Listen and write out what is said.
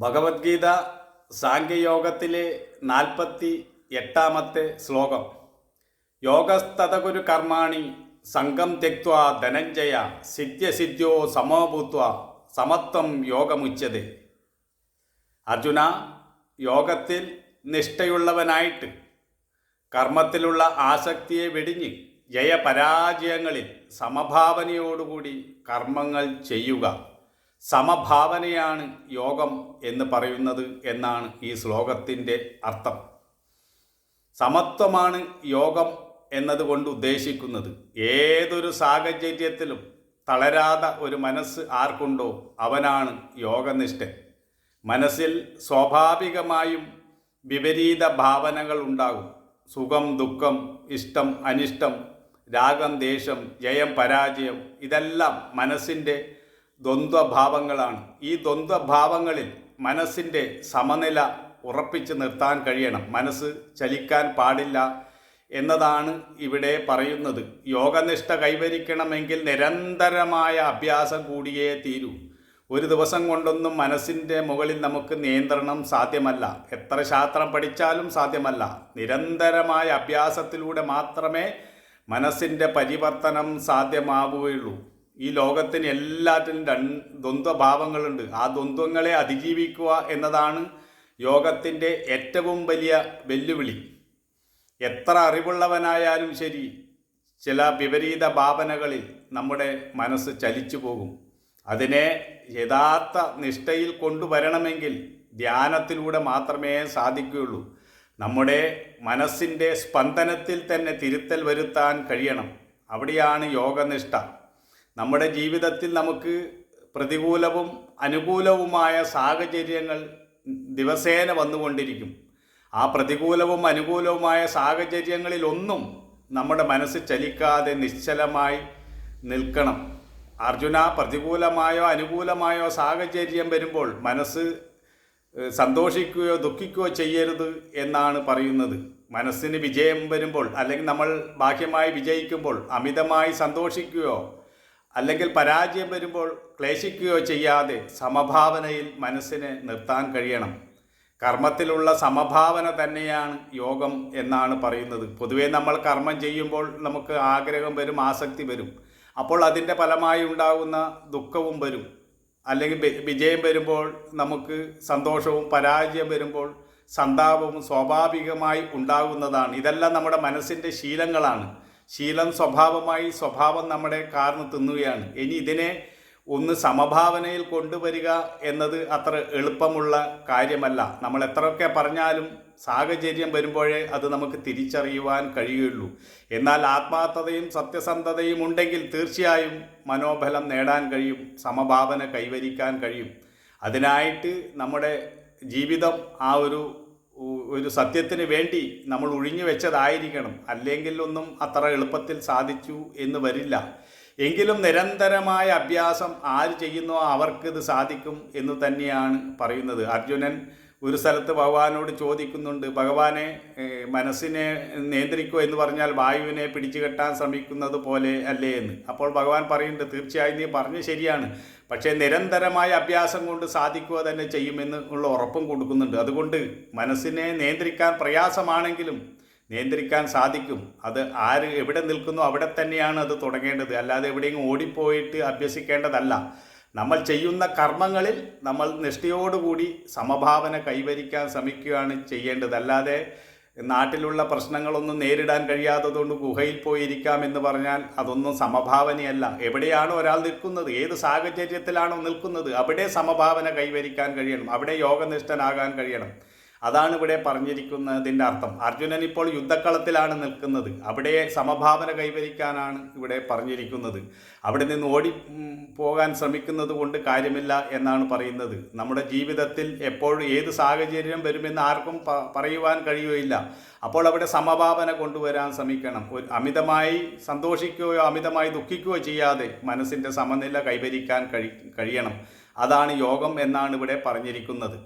ഭഗവത്ഗീത സാഖ്യയോഗത്തിലെ 48-ാമത്തെ ശ്ലോകം. യോഗസ്തതകുരു കർമാണി സംഗം ത്യക്ത്വാ ധനഞ്ജയ സിദ്ധ്യസിദ്ധ്യോ സമോ ഭൂത്വാ സമത്വം യോഗമുച്യതേ. അർജുന, യോഗത്തിൽ നിഷ്ഠയുള്ളവനായിട്ട് കർമ്മത്തിലുള്ള ആസക്തിയെ വെടിഞ്ഞ് ജയപരാജയങ്ങളിൽ സമഭാവനയോടുകൂടി കർമ്മങ്ങൾ ചെയ്യുക. സമഭാവനയാണ് യോഗം എന്ന് പറയുന്നത് എന്നാണ് ഈ ശ്ലോകത്തിൻ്റെ അർത്ഥം. സമത്വമാണ് യോഗം എന്നതുകൊണ്ട് ഉദ്ദേശിക്കുന്നത്. ഏതൊരു സാഹചര്യത്തിലും തളരാതെ ഒരു മനസ്സ് ആർക്കുണ്ടോ അവനാണ് യോഗനിഷ്ഠൻ. മനസ്സിൽ സ്വാഭാവികമായും വിപരീത ഭാവനകൾ ഉണ്ടാകും. സുഖം, ദുഃഖം, ഇഷ്ടം, അനിഷ്ടം, രാഗം, ദേഷ്യം, ജയം, പരാജയം, ഇതെല്ലാം മനസ്സിൻ്റെ ദ്വന്ദ്വഭാവങ്ങളാണ്. ഈ ദ്വന്ദ്വഭാവങ്ങളിൽ മനസ്സിൻ്റെ സമനില ഉറപ്പിച്ച് നിർത്താൻ കഴിയണം. മനസ്സ് ചലിക്കാൻ പാടില്ല എന്നതാണ് ഇവിടെ പറയുന്നത്. യോഗനിഷ്ഠ കൈവരിക്കണമെങ്കിൽ നിരന്തരമായ അഭ്യാസം കൂടിയേ തീരൂ. ഒരു ദിവസം കൊണ്ടൊന്നും മനസ്സിൻ്റെ മുകളിൽ നമുക്ക് നിയന്ത്രണം സാധ്യമല്ല. എത്ര ശാസ്ത്രം പഠിച്ചാലും സാധ്യമല്ല. നിരന്തരമായ അഭ്യാസത്തിലൂടെ മാത്രമേ മനസ്സിൻ്റെ പരിവർത്തനം സാധ്യമാവുകയുള്ളൂ. ഈ ലോകത്തിന് എല്ലാറ്റിനും ദ്വന്ദ്വഭാവങ്ങളുണ്ട്. ആ ദ്വന്ദ്വങ്ങളെ അതിജീവിക്കുക എന്നതാണ് യോഗത്തിൻ്റെ ഏറ്റവും വലിയ വെല്ലുവിളി. എത്ര അറിവുള്ളവനായാലും ശരി, ചില വിപരീത ഭാവനകളിൽ നമ്മുടെ മനസ്സ് ചലിച്ചു പോകും. അതിനെ യഥാർത്ഥ നിഷ്ഠയിൽ കൊണ്ടുവരണമെങ്കിൽ ധ്യാനത്തിലൂടെ മാത്രമേ സാധിക്കുകയുള്ളൂ. നമ്മുടെ മനസ്സിൻ്റെ സ്പന്ദനത്തിൽ തന്നെ തിരുത്തൽ വരുത്താൻ കഴിയണം. അവിടെയാണ് യോഗനിഷ്ഠ. നമ്മുടെ ജീവിതത്തിൽ നമുക്ക് പ്രതികൂലവും അനുകൂലവുമായ സാഹചര്യങ്ങൾ ദിവസേന വന്നുകൊണ്ടിരിക്കും. ആ പ്രതികൂലവും അനുകൂലവുമായ സാഹചര്യങ്ങളിലൊന്നും നമ്മുടെ മനസ്സ് ചലിക്കാതെ നിശ്ചലമായി നിൽക്കണം. അർജുന, പ്രതികൂലമായോ അനുകൂലമായോ സാഹചര്യം വരുമ്പോൾ മനസ്സ് സന്തോഷിക്കുകയോ ദുഃഖിക്കുകയോ ചെയ്യരുത് എന്നാണ് പറയുന്നത്. മനസ്സിന് വിജയം വരുമ്പോൾ അല്ലെങ്കിൽ നമ്മൾ ബാഹ്യമായി വിജയിക്കുമ്പോൾ അമിതമായി സന്തോഷിക്കുകയോ അല്ലെങ്കിൽ പരാജയം വരുമ്പോൾ ക്ലേശിക്കുകയോ ചെയ്യാതെ സമഭാവനയിൽ മനസ്സിനെ നിർത്താൻ കഴിയണം. കർമ്മത്തിലുള്ള സമഭാവന തന്നെയാണ് യോഗം എന്നാണ് പറയുന്നത്. പൊതുവേ നമ്മൾ കർമ്മം ചെയ്യുമ്പോൾ നമുക്ക് ആഗ്രഹം വരും, ആസക്തി വരും. അപ്പോൾ അതിൻ്റെ ഫലമായി ഉണ്ടാകുന്ന ദുഃഖവും വരും. അല്ലെങ്കിൽ വിജയം വരുമ്പോൾ നമുക്ക് സന്തോഷവും, പരാജയം വരുമ്പോൾ സന്താപവും സ്വാഭാവികമായി ഉണ്ടാകുന്നതാണ്. ഇതെല്ലാം നമ്മുടെ മനസ്സിൻ്റെ ശീലങ്ങളാണ്. ശീലം സ്വഭാവമായി, സ്വഭാവം നമ്മുടെ കാർന്ന് തിന്നുകയാണ്. ഇനി ഇതിനെ ഒന്ന് സമഭാവനയിൽ കൊണ്ടുവരിക എന്നത് അത്ര എളുപ്പമുള്ള കാര്യമല്ല. നമ്മൾ എത്രയൊക്കെ പറഞ്ഞാലും സാഹചര്യം വരുമ്പോഴേ അത് നമുക്ക് തിരിച്ചറിയുവാൻ കഴിയുള്ളൂ. എന്നാൽ ആത്മാർത്ഥതയും സത്യസന്ധതയും ഉണ്ടെങ്കിൽ തീർച്ചയായും മനോബലം നേടാൻ കഴിയും, സമഭാവന കൈവരിക്കാൻ കഴിയും. അതിനായിട്ട് നമ്മുടെ ജീവിതം ആ ഒരു സത്യത്തിന് വേണ്ടി നമ്മൾ ഒഴിഞ്ഞു വെച്ചതായിരിക്കണം. അല്ലെങ്കിൽ ഒന്നും അത്ര എളുപ്പത്തിൽ സാധിച്ചു എന്ന് വരില്ല. എങ്കിലും നിരന്തരമായ അഭ്യാസം ആര് ചെയ്യുന്നോ അവർക്കിത് സാധിക്കും എന്ന് തന്നെയാണ് പറയുന്നത്. അർജുനൻ ഒരു സ്ഥലത്ത് ഭഗവാനോട് ചോദിക്കുന്നുണ്ട്, ഭഗവാനെ, മനസ്സിനെ നിയന്ത്രിക്കുക എന്ന് പറഞ്ഞാൽ വായുവിനെ പിടിച്ചു കെട്ടാൻ ശ്രമിക്കുന്നത് പോലെ അല്ലേ എന്ന്. അപ്പോൾ ഭഗവാൻ പറയുന്നുണ്ട്, തീർച്ചയായും നീ പറഞ്ഞു ശരിയാണ്, പക്ഷേ നിരന്തരമായ അഭ്യാസം കൊണ്ട് സാധിക്കുക തന്നെ ചെയ്യുമെന്ന് ഉള്ള ഉറപ്പും കൊടുക്കുന്നുണ്ട്. അതുകൊണ്ട് മനസ്സിനെ നിയന്ത്രിക്കാൻ പ്രയാസമാണെങ്കിലും നിയന്ത്രിക്കാൻ സാധിക്കും. അത് ആര് എവിടെ നിൽക്കുന്നു അവിടെ തന്നെയാണ് അത് തുടങ്ങേണ്ടത്. അല്ലാതെ എവിടെയെങ്കിലും ഓടിപ്പോയിട്ട് അഭ്യസിക്കേണ്ടതല്ല. നമ്മൾ ചെയ്യുന്ന കർമ്മങ്ങളിൽ നമ്മൾ നിഷ്ഠയോടുകൂടി സമഭാവന കൈവരിക്കാൻ ശ്രമിക്കുകയാണ് ചെയ്യേണ്ടത്. അല്ലാതെ നാട്ടിലുള്ള പ്രശ്നങ്ങളൊന്നും നേരിടാൻ കഴിയാത്തതുകൊണ്ട് ഗുഹയിൽ പോയിരിക്കാം എന്ന് പറഞ്ഞാൽ അതൊന്നും സമഭാവനയല്ല. എവിടെയാണോ ഒരാൾ നിൽക്കുന്നത്, ഏത് സാഹചര്യത്തിലാണോ നിൽക്കുന്നത്, അവിടെ സമഭാവന കൈവരിക്കാൻ കഴിയണം. അവിടെ യോഗനിഷ്ഠനാകാൻ കഴിയണം. അതാണ് ഇവിടെ പറഞ്ഞിരിക്കുന്നതിൻ്റെ അർത്ഥം. അർജുനൻ ഇപ്പോൾ യുദ്ധക്കളത്തിലാണ് നിൽക്കുന്നത്. അവിടെ സമഭാവന കൈവരിക്കാനാണ് ഇവിടെ പറഞ്ഞിരിക്കുന്നത്. അവിടെ നിന്ന് ഓടി പോകാൻ ശ്രമിക്കുന്നത് കൊണ്ട് കാര്യമില്ല എന്നാണ് പറയുന്നത്. നമ്മുടെ ജീവിതത്തിൽ എപ്പോഴും ഏത് സാഹചര്യം വരുമെന്ന് ആർക്കും പറയുവാൻ കഴിയുകയില്ല. അപ്പോൾ അവിടെ സമഭാവന കൊണ്ടുവരാൻ ശ്രമിക്കണം. അമിതമായി സന്തോഷിക്കുകയോ അമിതമായി ദുഃഖിക്കുകയോ ചെയ്യാതെ മനസ്സിൻ്റെ സമനില കൈവരിക്കാൻ കഴിയണം. അതാണ് യോഗം എന്നാണ് ഇവിടെ പറഞ്ഞിരിക്കുന്നത്.